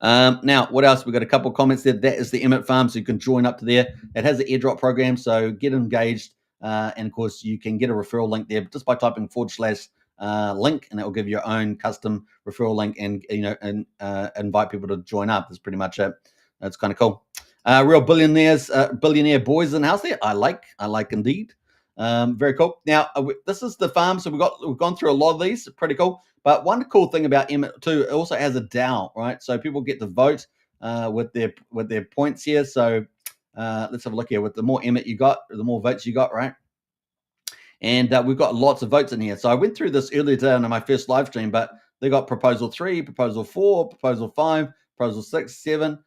[SPEAKER 1] Now, what else? We've got a couple of comments there. That is the EMIT farm, so you can join up to there. It has an airdrop program, so get engaged. And of course, you can get a referral link there just by typing / link, and that will give you your own custom referral link, and invite people to join up. That's pretty much it. That's kind of cool. Real billionaire boys in the house there. I like indeed. Very cool. Now, this is the farm. So we've gone through a lot of these. Pretty cool. But one cool thing about EMIT too, it also has a DAO, right? So people get to vote with their points here. So let's have a look here. With the more EMIT you got, the more votes you got, right? And we've got lots of votes in here. So I went through this earlier today on my first live stream, but they got proposal 3, proposal 4, proposal 5, proposal 6, 7,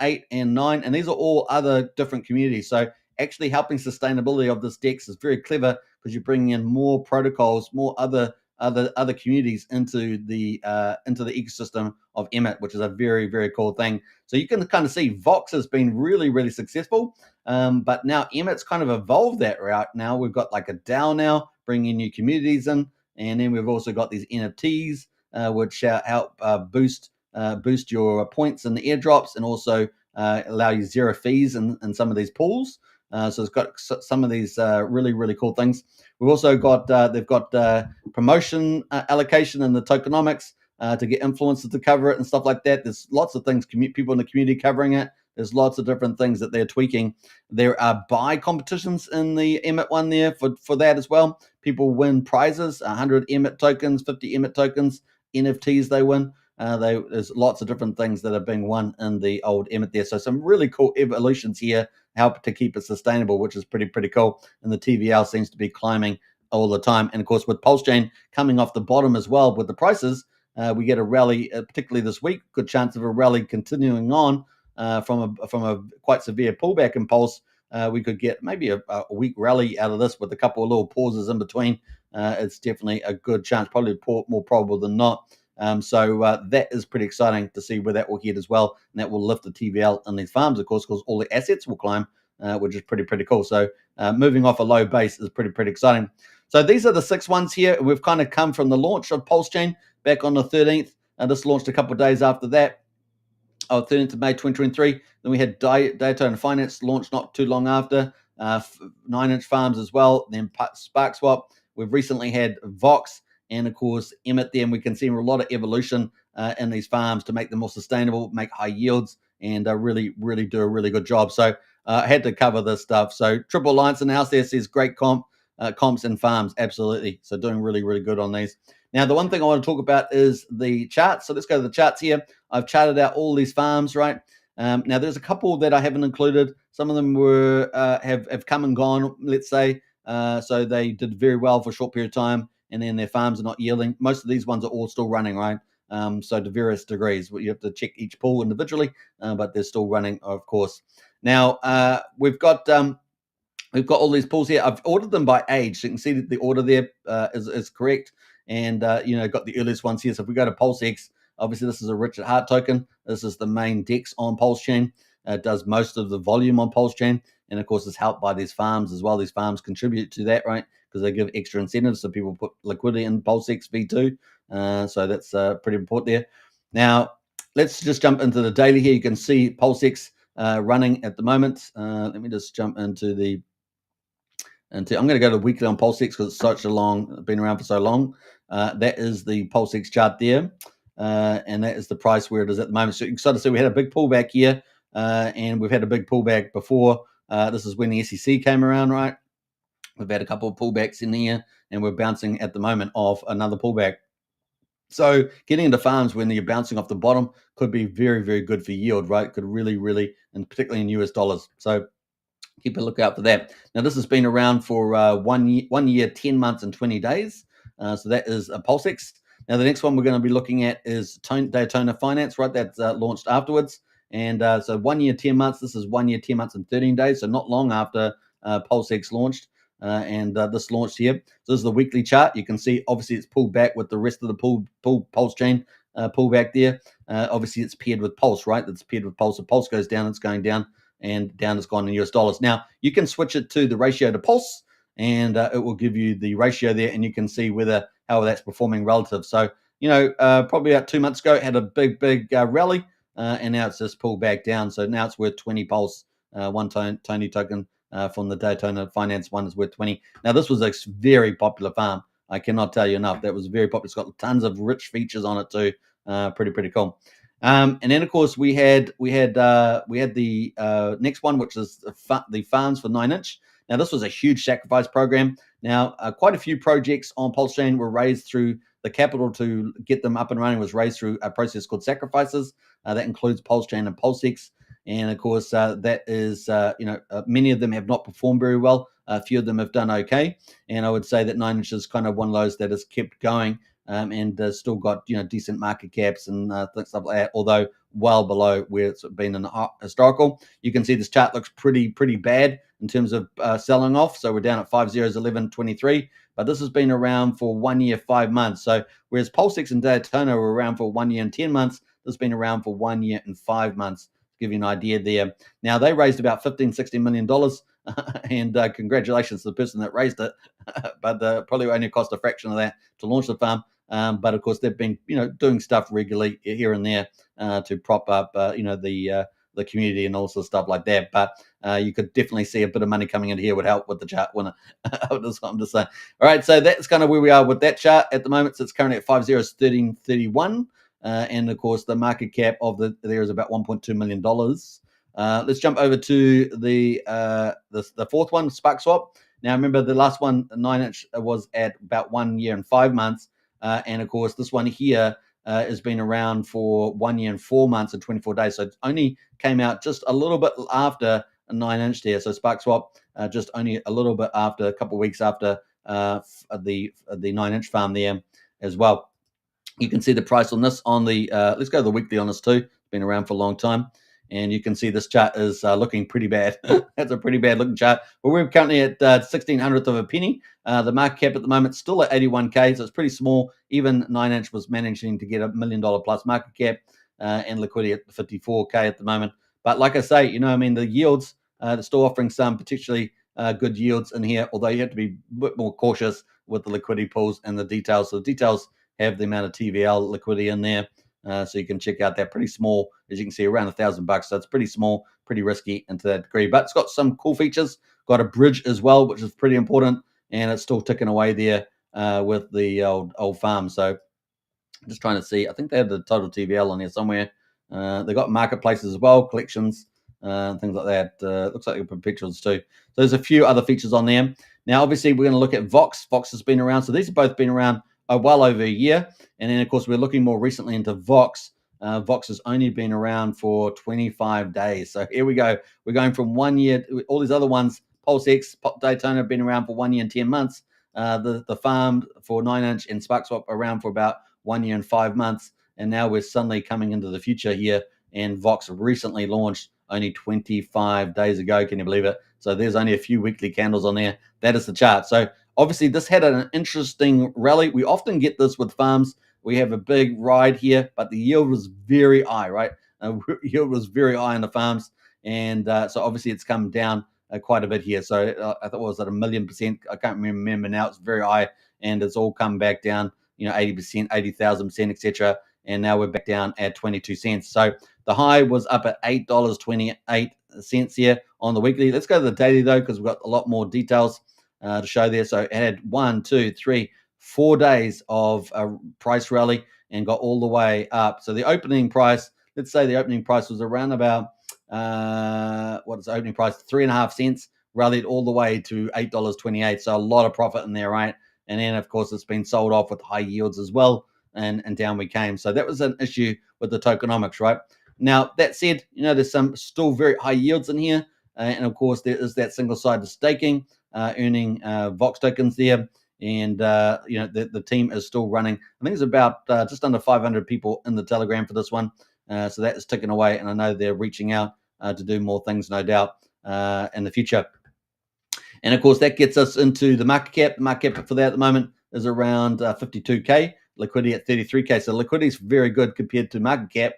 [SPEAKER 1] 8, and 9. And these are all other different communities. So actually helping sustainability of this DEX is very clever, because you're bringing in more protocols, more other other communities into the ecosystem of EMIT, which is a very, very cool thing. So you can kind of see VOX has been really, really successful, but now EMIT's kind of evolved that route. Now we've got like a DAO now, bringing new communities in, and then we've also got these NFTs, which help boost your points in the airdrops, and also allow you zero fees in some of these pools. So it's got some of these really, really cool things. We've also got they've got promotion allocation in the tokenomics to get influencers to cover it and stuff like that. There's lots of things, people in the community covering it. There's lots of different things that they're tweaking. There are buy competitions in the EMIT one there for that as well. People win prizes, 100 EMIT tokens, 50 EMIT tokens, NFTs they win. There's lots of different things that are being won in the old EMIT there. So some really cool evolutions here, help to keep it sustainable, which is pretty cool. And the TVL seems to be climbing all the time. And of course, with PULSECHAIN coming off the bottom as well with the prices, we get a rally, particularly this week. Good chance of a rally continuing on from a quite severe pullback in Pulse. We could get maybe a week rally out of this with a couple of little pauses in between. It's definitely a good chance, probably more probable than not. So that is pretty exciting to see where that will head as well, and that will lift the TVL in these farms, of course, because all the assets will climb, which is pretty cool. So moving off a low base is pretty exciting. So these are the 6 ones here. We've kind of come from the launch of PULSECHAIN back on the 13th, and this launched a couple of days after that. 13th of May 2023. Then we had Daytona Finance launched not too long after, 9-inch farms as well. Then SparkSwap. We've recently had VOX, and of course EMIT there, and we can see a lot of evolution in these farms to make them more sustainable, make high yields, and really do a really good job. So I had to cover this stuff. So Triple Alliance in the house there says great comps and farms, absolutely. So doing really good on these. Now, the one thing I want to talk about is the charts. So let's go to the charts here. I've charted out all these farms, right? Now, there's a couple that I haven't included. Some of them were have come and gone, let's say. So they did very well for a short period of time, and then their farms are not yielding. Most of these ones are all still running, right? So to various degrees. You have to check each pool individually, but they're still running, of course. Now, we've got all these pools here. I've ordered them by age, so you can see that the order there is correct. And got the earliest ones here. So if we go to PulseX, obviously this is a Richard Hart token. This is the main DEX on PulseChain. It does most of the volume on PulseChain, and of course it's helped by these farms as well. These farms contribute to that, right? Because they give extra incentives, so people put liquidity in PulseX V2. So that's pretty important there. Now let's just jump into the daily here. You can see PulseX running at the moment. Let me just jump into the. I'm going to go to weekly on PulseX because it's been around for so long. That is the PulseX chart there, and that is the price where it is at the moment. So you can start to see we had a big pullback here, and we've had a big pullback before. This is when the SEC came around, right? We've had a couple of pullbacks in here, and we're bouncing at the moment off another pullback. So getting into farms when you're bouncing off the bottom could be very good for yield, right? Could really, and particularly in US dollars. So keep a lookout for that. Now, this has been around for 1 year, 10 months, and 20 days. So that is a PulseX. Now, the next one we're going to be looking at is Daytona Finance, right? That's launched afterwards. And so 1 year, 10 months. This is 1 year, 10 months, and 13 days. So not long after PulseX launched. And this launched here. So this is the weekly chart. You can see, obviously, it's pulled back with the rest of the PulseChain pullback there. Obviously, it's paired with Pulse, right? It's paired with Pulse. If Pulse goes down, it's going down. And down it's gone in US dollars. Now, you can switch it to the ratio to Pulse, and it will give you the ratio there, and you can see how that's performing relative. So, probably about 2 months ago, it had a big rally, and now it's just pulled back down. So now it's worth 20 Pulse, one Tony token from the Daytona Finance one is worth 20. Now, this was a very popular farm. I cannot tell you enough. That was very popular. It's got tons of rich features on it too. Pretty cool. And then, of course, we had the next one, which is the farms for 9-inch. Now, this was a huge sacrifice program. Now, quite a few projects on PulseChain were raised through the capital to get them up and running was raised through a process called sacrifices. That includes PulseChain and PulseX. And of course, that is, many of them have not performed very well. A few of them have done okay. And I would say that 9-inch is kind of one of those that has kept going. And still got decent market caps and things like that, although well below where it's been in historical. You can see this chart looks pretty bad in terms of selling off. So we're down at 5 zeros 11 23. but this has been around for 1 year, 5 months. So whereas PulseX and Daytona were around for 1 year and 10 months, this has been around for 1 year and 5 months. To give you an idea there. Now they raised about $15-16 million, and congratulations to the person that raised it. But probably only cost a fraction of that to launch the farm. But of course, they've been doing stuff regularly here and there to prop up the community and all sorts of stuff like that. But you could definitely see a bit of money coming in here would help with the chart, wouldn't it? That's what I'm just saying. All right, so that's kind of where we are with that chart at the moment. So it's currently at 5013.31. And of course, the market cap of there is about $1.2 million. Let's jump over to the fourth one, Spark Swap. Now, remember the last one, 9-inch, was at about 1 year and 5 months. And of course, this one here has been around for 1 year and 4 months and 24 days. So it only came out just a little bit after a 9-inch there. So Spark Swap just only a little bit after, a couple of weeks after the 9-inch farm there as well. You can see the price on this on the, let's go to the weekly on this too. It's been around for a long time. And you can see this chart is looking pretty bad. That's a pretty bad looking chart. But we're currently at 1600th of a penny. The market cap at the moment is still at 81K, so it's pretty small. Even 9-inch was managing to get $1 million plus market cap and liquidity at 54K at the moment. But like I say, the yields, they're still offering some particularly good yields in here, although you have to be a bit more cautious with the liquidity pools and the details. So the details have the amount of TVL liquidity in there. So you can check out that pretty small, as you can see, around $1,000. So it's pretty small, pretty risky into that degree, but it's got some cool features. Got a bridge as well, which is pretty important, and it's still ticking away there with the old farm. So I'm just trying to see. I think they have the total TVL on here somewhere. They got marketplaces as well, collections, things like that. Looks like they put pictures too. So there's a few other features on there. Now, obviously, we're going to look at VOX. VOX has been around. So these have both been around well over a year. And then, of course, we're looking more recently into VOX. VOX has only been around for 25 days. So here we go. We're going from 1 year. All these other ones, PulseX, Daytona have been around for 1 year and 10 months. The farm for 9-inch and Spark Swap around for about 1 year and 5 months. And now we're suddenly coming into the future here. And VOX recently launched only 25 days ago. Can you believe it? So there's only a few weekly candles on there. That is the chart. So obviously, this had an interesting rally. We often get this with farms. We have a big ride here, but the yield was very high, right? Yield was very high on the farms. And so obviously, it's come down quite a bit here. So I thought it was at 1,000,000%. I can't remember now. It's very high, and it's all come back down, 80%, 80,000%, etc. And now we're back down at 22 cents. So the high was up at $8.28 here on the weekly. Let's go to the daily, though, because we've got a lot more details to show there. So it had 1, 2, 3, 4 days of a price rally and got all the way up. So the opening price, let's say the opening price was around about, what is the opening price? 3.5 cents, rallied all the way to $8.28. So a lot of profit in there, right? And then, of course, it's been sold off with high yields as well. And down we came. So that was an issue with the tokenomics, right? Now, that said, there's some still very high yields in here. And of course, there is that single-sided staking, earning VOX tokens there. And, the team is still running. I think it's about just under 500 people in the Telegram for this one. So that is ticking away. And I know they're reaching out to do more things, no doubt, in the future. And, of course, that gets us into the market cap. The market cap for that at the moment is around 52K. Liquidity at 33K. So liquidity is very good compared to market cap,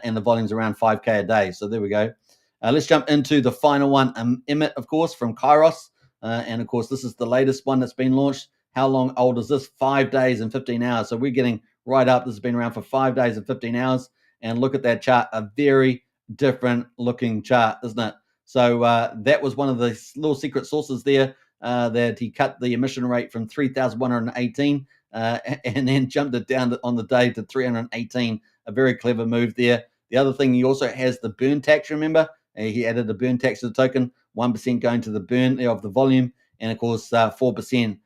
[SPEAKER 1] and the volume's around 5K a day. So there we go. Let's jump into the final one, EMIT, of course, from Kairos. And of course, this is the latest one that's been launched. How long old is this? 5 days and 15 hours. So we're getting right up. This has been around for 5 days and 15 hours. And look at that chart, a very different looking chart, isn't it? So that was one of the little secret sources there, that he cut the emission rate from 3,118 and then jumped it down on the day to 318. A very clever move there. The other thing, he also has the burn tax, remember? He added the burn tax to the token, 1% going to the burn of the volume, and of course 4%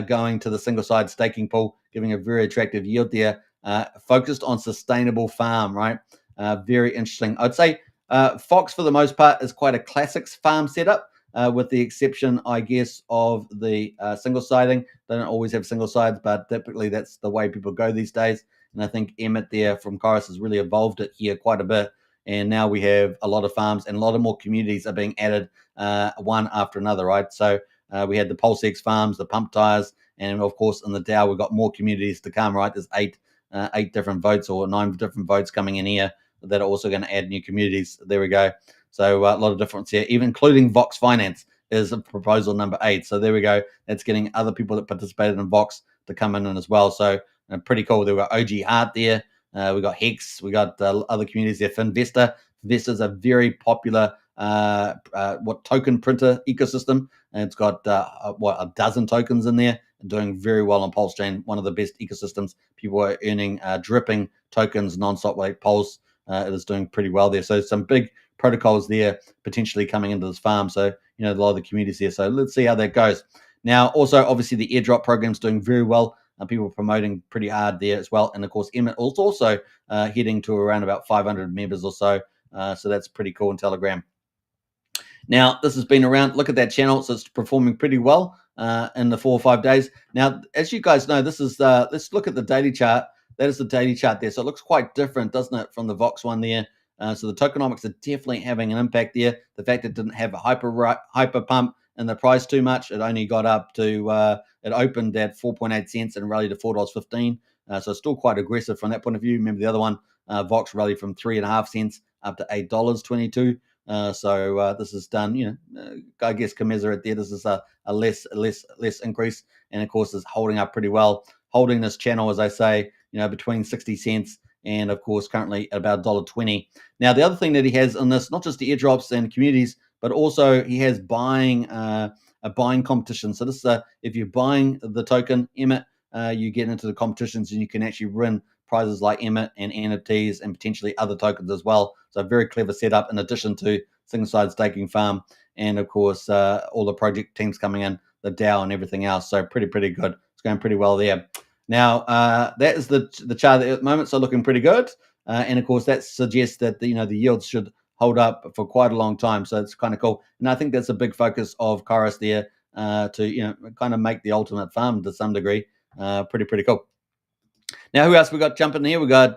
[SPEAKER 1] going to the single-side staking pool, giving a very attractive yield there, focused on sustainable farm, right? Very interesting. I'd say Fox, for the most part, is quite a classic farm setup, with the exception, I guess, of the single siding. They don't always have single sides, but typically that's the way people go these days. And I think EMIT there from Kairos has really evolved it here quite a bit. And now we have a lot of farms and a lot of more communities are being added one after another, right? So we had the PulseX farms, the pump tires, And of course, in the DAO, we've got more communities to come, right? There's eight different votes or 9 different votes coming in here that are also going to add new communities. There we go. So a lot of difference here, even including Vox Finance is a proposal number 8. So there we go. That's getting other people that participated in Vox to come in as well. So pretty cool. There we got OG Heart there. We got Hex. We got other communities there. Finvestor. Finvestor is a very popular token printer ecosystem, and it's got a dozen tokens in there, doing very well on PulseChain. One of the best ecosystems. People are earning dripping tokens nonstop like Pulse. It is doing pretty well there. So some big protocols there potentially coming into this farm. So a lot of the communities there. So let's see how that goes. Now, also obviously the airdrop program is doing very well. People are promoting pretty hard there as well. And of course, EMIT is also heading to around about 500 members or so. So that's pretty cool in Telegram. Now, this has been around. Look at that channel. So it's performing pretty well in the 4 or 5 days. Now, as you guys know, this is let's look at the daily chart. That is the daily chart there. So it looks quite different, doesn't it, from the Vox one there? So the tokenomics are definitely having an impact there. The fact it didn't have a hyper pump in the price too much. It only got up to, it opened at 4.8 cents and rallied to $4.15. So it's still quite aggressive from that point of view. Remember the other one, Vox rallied from 3.5 cents up to $8.22. So this is done, I guess commensurate there. This is a less increase, and of course is holding up pretty well, holding this channel, as I say, between 60 cents and of course currently at about $1.20. Now the other thing that he has on this, not just the airdrops and communities, but also he has buying a buying competition. So this is if you're buying the token EMIT, you get into the competitions and you can actually win prizes like EMIT and NFTs and potentially other tokens as well. So a very clever setup in addition to single side staking farm and of course all the project teams coming in, the DAO and everything else. So pretty good. It's going pretty well there. Now that is the chart at the moment, so looking pretty good. And of course that suggests that the yields should hold up for quite a long time. So it's kind of cool. And I think that's a big focus of Chorus there to kind of make the ultimate farm to some degree. Pretty cool. Now, who else we got jumping here? We got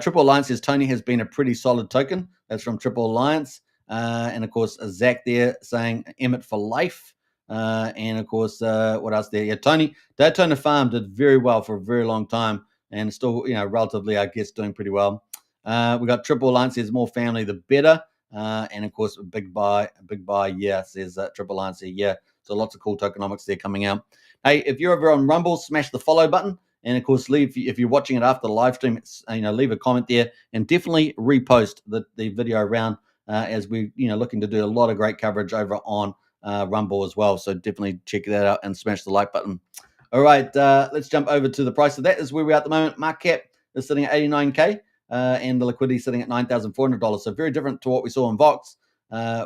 [SPEAKER 1] Triple Alliance says Tony has been a pretty solid token. That's from Triple Alliance. And of course, Zach there saying EMIT for life. And of course, what else there? Yeah, Tony, Daytona Farm did very well for a very long time and still, relatively, I guess, doing pretty well. We got Triple Alliance says more family, the better. And of course, big buy, yeah, says Triple Alliance here, yeah. So lots of cool tokenomics there coming out. Hey, if you're over on Rumble, smash the follow button. And of course, if you're watching it after the live stream, leave a comment there and definitely repost the video around as we looking to do a lot of great coverage over on Rumble as well. So definitely check that out and smash the like button. All right, let's jump over to the price of that. Is where we're at the moment. Market cap is sitting at 89K and the liquidity is sitting at $9,400. So very different to what we saw in Vox,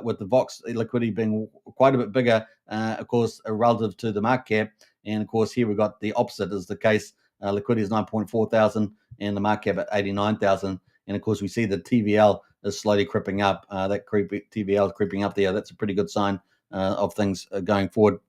[SPEAKER 1] with the Vox liquidity being quite a bit bigger, of course, relative to the market cap. And of course, here we've got the opposite is the case. Liquidity is 9.4 thousand and the market cap at 89,000. And of course, we see the TVL is slowly creeping up. That TVL is creeping up there. That's a pretty good sign of things going forward.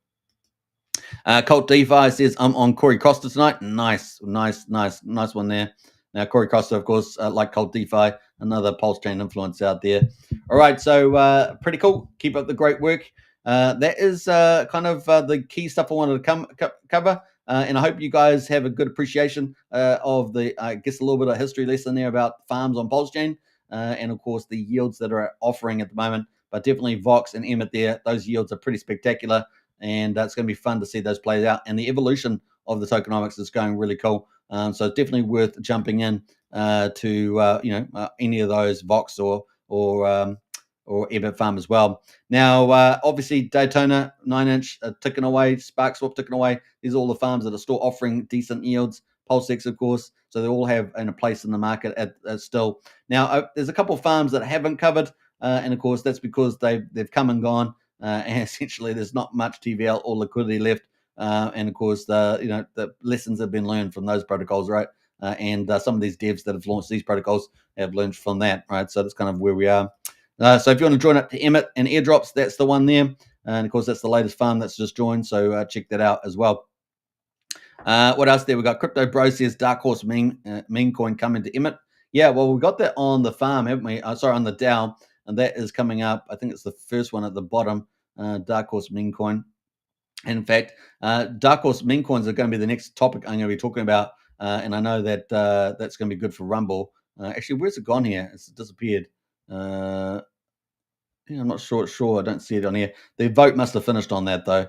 [SPEAKER 1] Cult DeFi says, I'm on Corey Costa tonight. Nice one there. Now, Corey Costa, of course, like Cult DeFi, another PulseChain influence out there. All right, so pretty cool. Keep up the great work. That is kind of the key stuff I wanted to cover. And I hope you guys have a good appreciation of the, I guess, a little bit of history lesson there about farms on PulseChain. And, of course, the yields that are offering at the moment. But definitely Vox and EMIT there, those yields are pretty spectacular. And it's going to be fun to see those plays out. And the evolution of the tokenomics is going really cool. So it's definitely worth jumping in to, any of those Vox or EMIT farm as well. Now, obviously, Daytona, 9-inch ticking away, SparkSwap ticking away. These are all the farms that are still offering decent yields. PulseX, of course. So they all have a place in the market at still. Now, there's a couple of farms that I haven't covered. And, of course, that's because they've come and gone. And essentially, there's not much TVL or liquidity left. And, of course, the lessons have been learned from those protocols, right? And some of these devs that have launched these protocols have learned from that, right? So that's kind of where we are. So if you want to join up to EMIT and airdrops, that's the one there. And, of course, that's the latest farm that's just joined. So check that out as well. What else there? We got Crypto Bro says Dark Horse meme coin coming to EMIT. Yeah, well, we got that on the farm, haven't we? Sorry, on the DAO. And that is coming up. I think it's the first one at the bottom, Dark Horse meme coin. And in fact, dark horse meme coins are going to be the next topic I'm going to be talking about. And I know that that's going to be good for Rumble. Actually, where's it gone here? It's disappeared. Yeah, I'm not sure. I don't see it on here. The vote must have finished on that, though.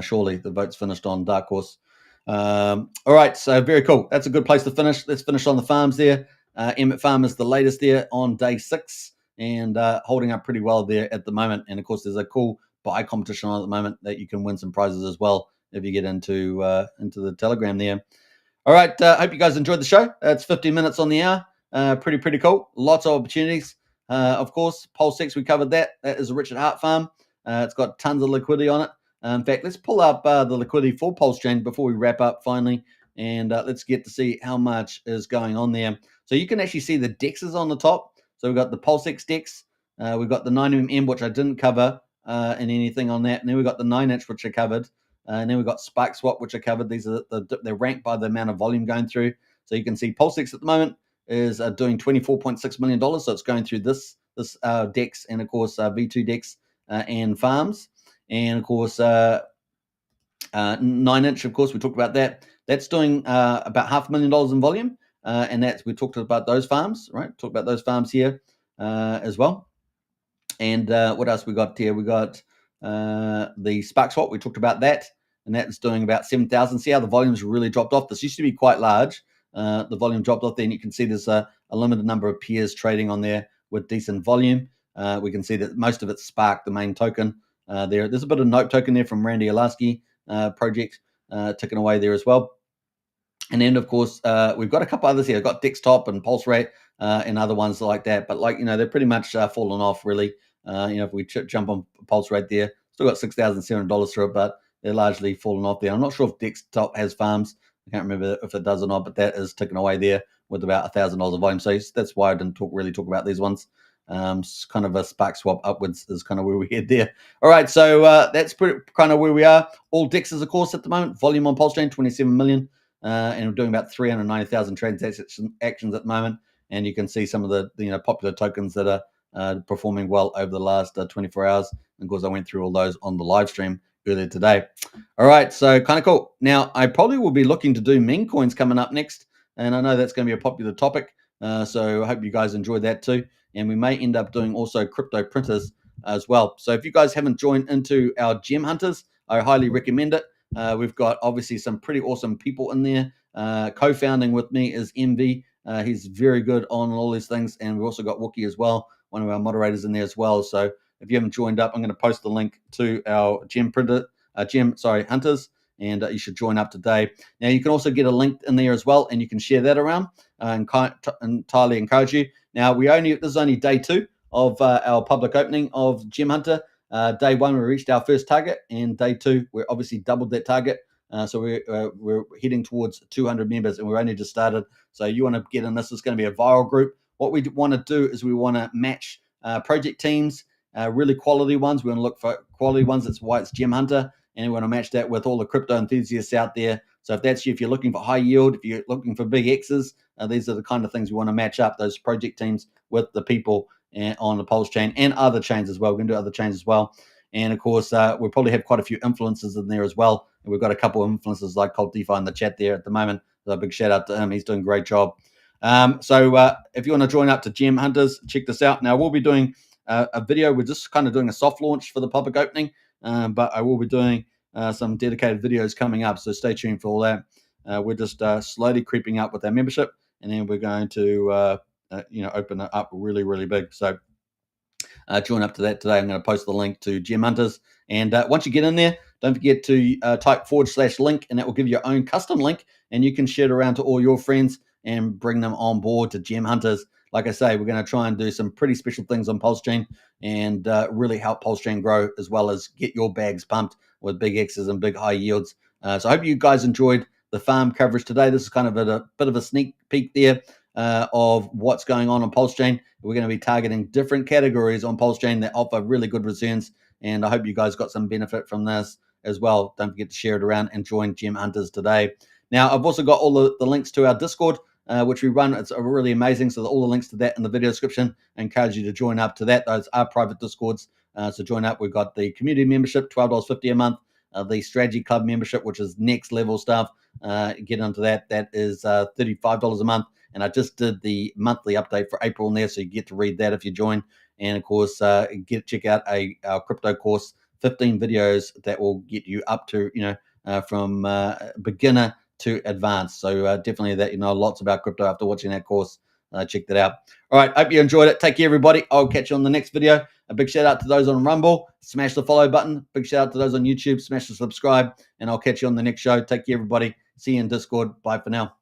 [SPEAKER 1] Surely the vote's finished on dark horse. All right, so very cool. That's a good place to finish. Let's finish on the farms there. EMIT farm is the latest there on day 6 and holding up pretty well there at the moment. And of course, there's a cool buy competition on at the moment that you can win some prizes as well if you get into the Telegram there. All right, hope you guys enjoyed the show. It's 15 minutes on the hour. Pretty cool. Lots of opportunities. Of course, PULSECH, we covered that. That is a Richard Hart farm. It's got tons of liquidity on it. In fact, let's pull up the liquidity for PULSECHAIN before we wrap up finally, and let's get to see how much is going on there. So you can actually see the DEXs on the top. So we've got the PULSECH DEX. We've got the 9mm, which I didn't cover in anything on that. And then we've got the 9-inch, which I covered. And then we've got Spike Swap, which I covered. These are they're ranked by the amount of volume going through. So you can see PULSECH at the moment is doing $24.6 million. So it's going through this DEX and, of course, V2 DEX and farms. And, of course, 9-inch, of course, we talked about that. That's doing about $500,000 in volume. And we talked about those farms, right? Talked about those farms here as well. And what else we got here? We got the Spark Swap. We talked about that. And that's doing about 7,000. See how the volume's really dropped off? This used to be quite large. The volume dropped off there, and you can see there's a limited number of peers trading on there with decent volume. We can see that most of it's Spark, the main token there. There's a bit of Note token there from Randy Alasky project ticking away there as well. And then, of course, we've got a couple others here. I've got Dextop and Pulse Rate and other ones like that. But, they're pretty much fallen off, really. If we jump on Pulse Rate there, still got $6,700 through it, but they're largely fallen off there. I'm not sure if Dextop has farms. I can't remember if it does or not, but that is ticking away there with about $1,000 of volume. So that's why I didn't really talk about these ones. Kind of a Spark Swap upwards is kind of where we head there. All right, so that's pretty kind of where we are. All DEXs, of course, at the moment. Volume on PulseChain, 27 million. And we're doing about 390,000 transaction actions at the moment. And you can see some of the popular tokens that are performing well over the last 24 hours. And of course, I went through all those on the live stream earlier today. All right, so kind of cool. Now, I probably will be looking to do meme coins coming up next. And I know that's going to be a popular topic. So I hope you guys enjoyed that too. And we may end up doing also crypto printers as well. So if you guys haven't joined into our Gem Hunters, I highly recommend it. We've got obviously some pretty awesome people in there. Co-founding with me is MV. He's very good on all these things. And we've also got Wookie as well, one of our moderators in there as well. So if you haven't joined up, I'm going to post the link to our Hunters, and you should join up today. Now, you can also get a link in there as well, and you can share that around. And entirely encourage you. Now, this is only day 2 of our public opening of Gem Hunter. Day 1, we reached our first target, and day 2, we obviously doubled that target. So we're heading towards 200 members, and we're only just started. So you want to get in this. It's going to be a viral group. What we want to do is we want to match project teams, really quality ones. We want to look for quality ones. That's why it's Gem Hunter. And we want to match that with all the crypto enthusiasts out there. So if that's you, if you're looking for high yield, if you're looking for big X's, these are the kind of things we want to match up, those project teams with the people on the Pulse chain and other chains as well. We're going to do other chains as well. And of course, we'll probably have quite a few influencers in there as well. And we've got a couple of influencers like Colt DeFi in the chat there at the moment. So a big shout out to him. He's doing a great job. So if you want to join up to Gem Hunters, check this out. Now, we'll be doing a video. We're just kind of doing a soft launch for the public opening. But I will be doing some dedicated videos coming up, so stay tuned for all that. We're just slowly creeping up with our membership, and then we're going to open it up really, really big. So join up to that today. I'm going to post the link to Gem Hunters, and once you get in there, don't forget to type /link, and that will give you your own custom link, and you can share it around to all your friends and bring them on board to Gem Hunters. Like I say, we're going to try and do some pretty special things on PulseChain and really help PulseChain grow, as well as get your bags pumped with big X's and big high yields. So I hope you guys enjoyed the farm coverage today. This is kind of a bit of a sneak peek there of what's going on PulseChain. We're going to be targeting different categories on PulseChain that offer really good returns, and I hope you guys got some benefit from this as well. Don't forget to share it around and join Gem Hunters today. Now, I've also got all the links to our Discord, which we run. It's really amazing. So all the links to that in the video description. I encourage you to join up to that. Those are private Discords. So join up. We've got the community membership, $12.50 a month. the Strategy Club membership, which is next level stuff. Get into that. That is $35 a month. And I just did the monthly update for April in there, so you get to read that if you join. And of course, check out our crypto course, 15 videos that will get you up to, from beginner to advanced. So definitely that, lots about crypto after watching that course. Check that out. All right, hope you enjoyed it. Take care, everybody. I'll catch you on the next video. A big shout out to those on Rumble. Smash the follow button. Big shout out to those on YouTube. Smash the subscribe. And I'll catch you on the next show. Take care, everybody. See you in Discord. Bye for now.